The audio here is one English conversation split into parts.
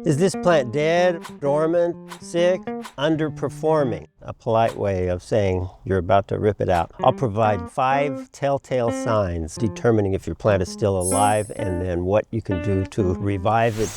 Is this plant dead, dormant, sick, underperforming? A polite way of saying you're about to rip it out. I'll provide 5 telltale signs determining if your plant is still alive and then what you can do to revive it.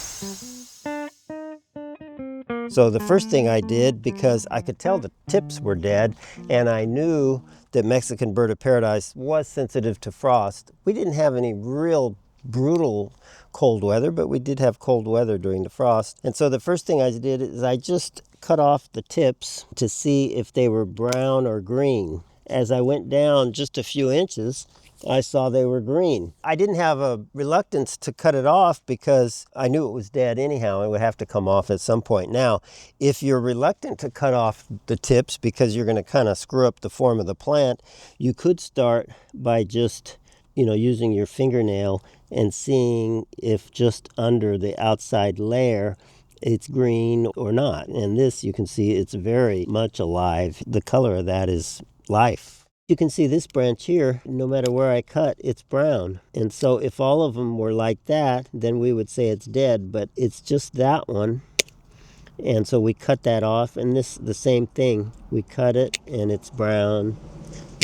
So the first thing I did, because I could tell the tips were dead and I knew that Mexican bird of paradise was sensitive to frost, we didn't have any real brutal cold weather, but we did have cold weather during the frost. And so the first thing I did is I just cut off the tips to see if they were brown or green. As I went down just a few inches, I saw they were green. I didn't have a reluctance to cut it off because I knew it was dead anyhow. It would have to come off at some point. Now, if you're reluctant to cut off the tips because you're going to kind of screw up the form of the plant, you could start by just using your fingernail and seeing if just under the outside layer it's green or not. And this, you can see it's very much alive. The color of that is life. You can see this branch here, no matter where I cut, it's brown. And so if all of them were like that, then we would say it's dead, but it's just that one. And so we cut that off, and this, the same thing. We cut it, and it's brown,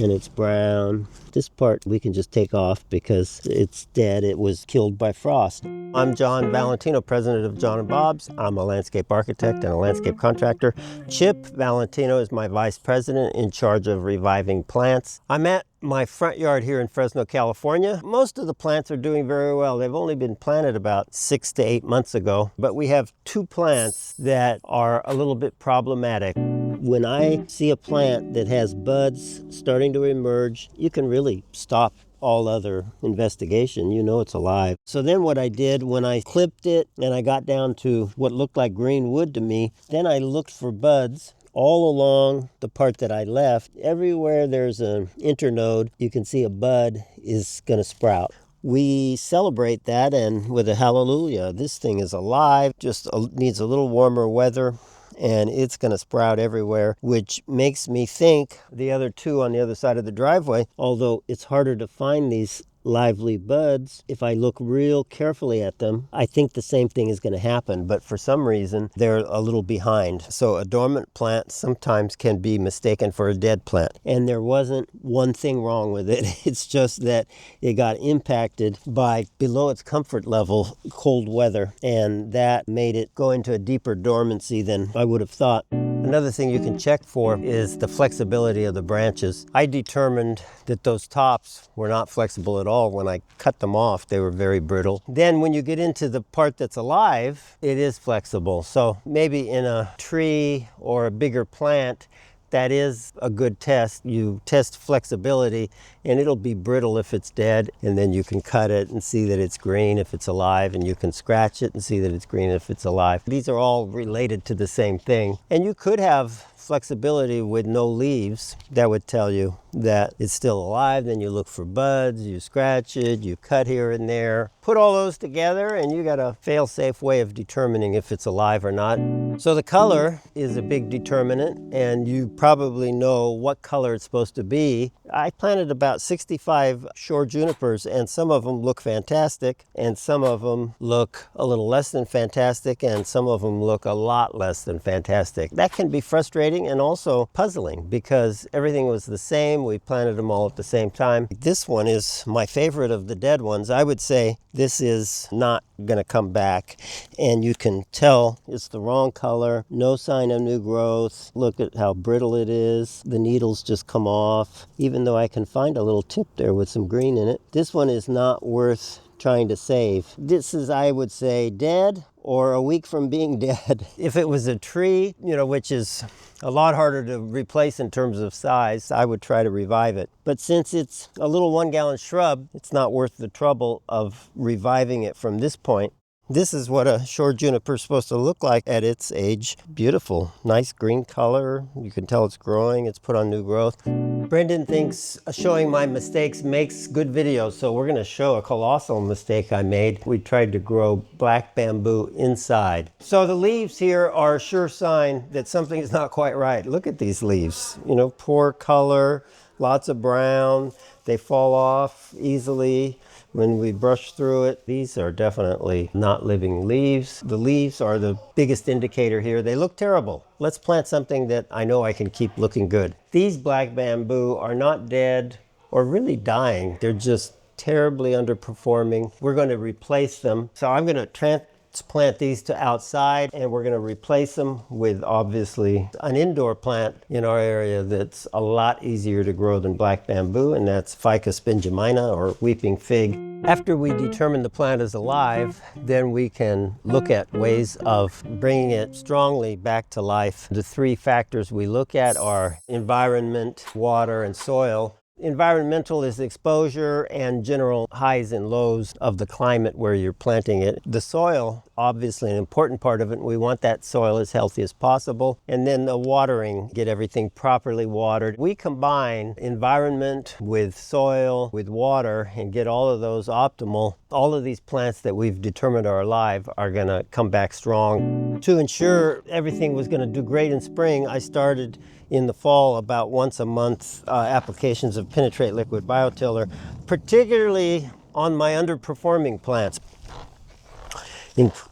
and it's brown. This part we can just take off because it's dead. It was killed by frost. I'm John Valentino, president of John & Bob's. I'm a landscape architect and a landscape contractor. Chip Valentino is my vice president in charge of reviving plants. I'm at my front yard here in Fresno, California. Most of the plants are doing very well. They've only been planted about 6 to 8 months ago, but we have 2 plants that are a little bit problematic. When I see a plant that has buds starting to emerge, you can really stop all other investigation. You know it's alive. So then what I did when I clipped it and I got down to what looked like green wood to me, then I looked for buds all along the part that I left. Everywhere there's an internode, you can see a bud is going to sprout. We celebrate that, and with a hallelujah, this thing is alive, just needs a little warmer weather, and it's going to sprout everywhere, which makes me think the other 2 on the other side of the driveway, although it's harder to find these lively buds, if I look real carefully at them, I think the same thing is going to happen, but for some reason they're a little behind. So a dormant plant sometimes can be mistaken for a dead plant, and there wasn't one thing wrong with it. It's just that it got impacted by below its comfort level cold weather, and that made it go into a deeper dormancy than I would have thought. Another thing you can check for is the flexibility of the branches. I determined that those tops were not flexible at all. When I cut them off, they were very brittle. Then when you get into the part that's alive, it is flexible. So maybe in a tree or a bigger plant, that is a good test. You test flexibility, and it'll be brittle if it's dead, and then you can cut it and see that it's green if it's alive, and you can scratch it and see that it's green if it's alive. These are all related to the same thing. And you could have flexibility with no leaves. That would tell you that it's still alive. Then you look for buds, you scratch it, you cut here and there. Put all those together and you got a fail-safe way of determining if it's alive or not. So the color is a big determinant, and you probably know what color it's supposed to be. I planted about 65 shore junipers, and some of them look fantastic, and some of them look a little less than fantastic, and some of them look a lot less than fantastic. That can be frustrating and also puzzling because everything was the same. We planted them all at the same time. This one is my favorite of the dead ones. I would say this is not going to come back, and you can tell it's the wrong color, no sign of new growth. Look at how brittle it is. The needles just come off, even though I can find a little tip there with some green in it. This one is not worth trying to save. This is, I would say, dead or a week from being dead. If it was a tree, which is a lot harder to replace in terms of size, I would try to revive it. But since it's a little 1-gallon shrub, it's not worth the trouble of reviving it from this point. This is what a shore juniper is supposed to look like at its age. Beautiful, nice green color. You can tell it's growing, it's put on new growth. Brendan thinks showing my mistakes makes good videos, so we're gonna show a colossal mistake I made. We tried to grow black bamboo inside. So the leaves here are a sure sign that something is not quite right. Look at these leaves, poor color, lots of brown. They fall off easily. when we brush through it. These are definitely not living leaves. The leaves are the biggest indicator here. They look terrible. Let's plant something that I know I can keep looking good. These black bamboo are not dead or really dying. They're just terribly underperforming. We're going to replace them. So I'm going to transplant these to outside, and we're going to replace them with obviously an indoor plant in our area that's a lot easier to grow than black bamboo, and that's Ficus benjamina, or weeping fig. After we determine the plant is alive, then we can look at ways of bringing it strongly back to life. The three factors we look at are environment, water, and soil. Environmental is exposure and general highs and lows of the climate where you're planting it. The soil, obviously an important part of it, and we want that soil as healthy as possible. And then the watering, get everything properly watered. We combine environment with soil, with water, and get all of those optimal. All of these plants that we've determined are alive are gonna come back strong. To ensure everything was gonna do great in spring, I started in the fall about once a month applications of Penetrate Liquid Biotiller, particularly on my underperforming plants.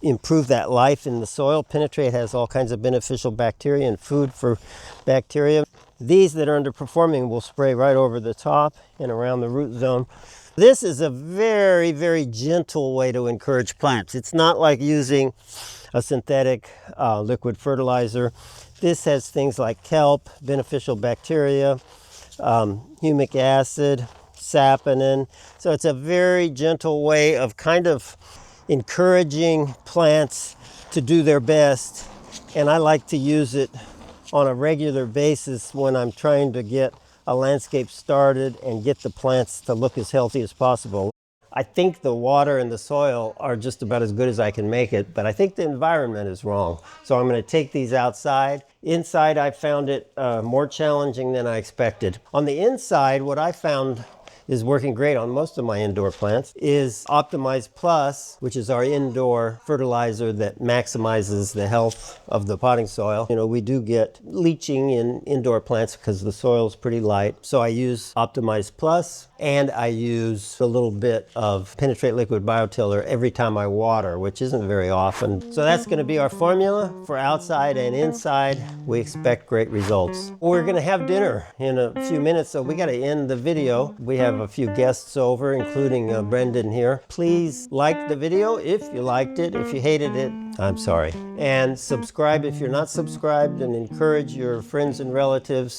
Improve that life in the soil. Penetrate has all kinds of beneficial bacteria and food for bacteria. These that are underperforming will spray right over the top and around the root zone. This is a very, very gentle way to encourage plants. It's not like using a synthetic liquid fertilizer. This has things like kelp, beneficial bacteria, humic acid, saponin. So it's a very gentle way of kind of encouraging plants to do their best. And I like to use it on a regular basis when I'm trying to get a landscape started and get the plants to look as healthy as possible. I think the water and the soil are just about as good as I can make it, but I think the environment is wrong. So I'm going to take these outside. Inside, I found it more challenging than I expected. On the inside, what I found is working great on most of my indoor plants is Optimize Plus, which is our indoor fertilizer that maximizes the health of the potting soil. You know, we do get leaching in indoor plants because the soil is pretty light. So I use Optimize Plus, and I use a little bit of Penetrate Liquid Biotiller every time I water, which isn't very often. So that's going to be our formula for outside and inside. We expect great results. We're going to have dinner in a few minutes, so we got to end the video. We have a few guests over, including Brendan here. Please like the video if you liked it. If you hated it, I'm sorry. And subscribe if you're not subscribed, and encourage your friends and relatives.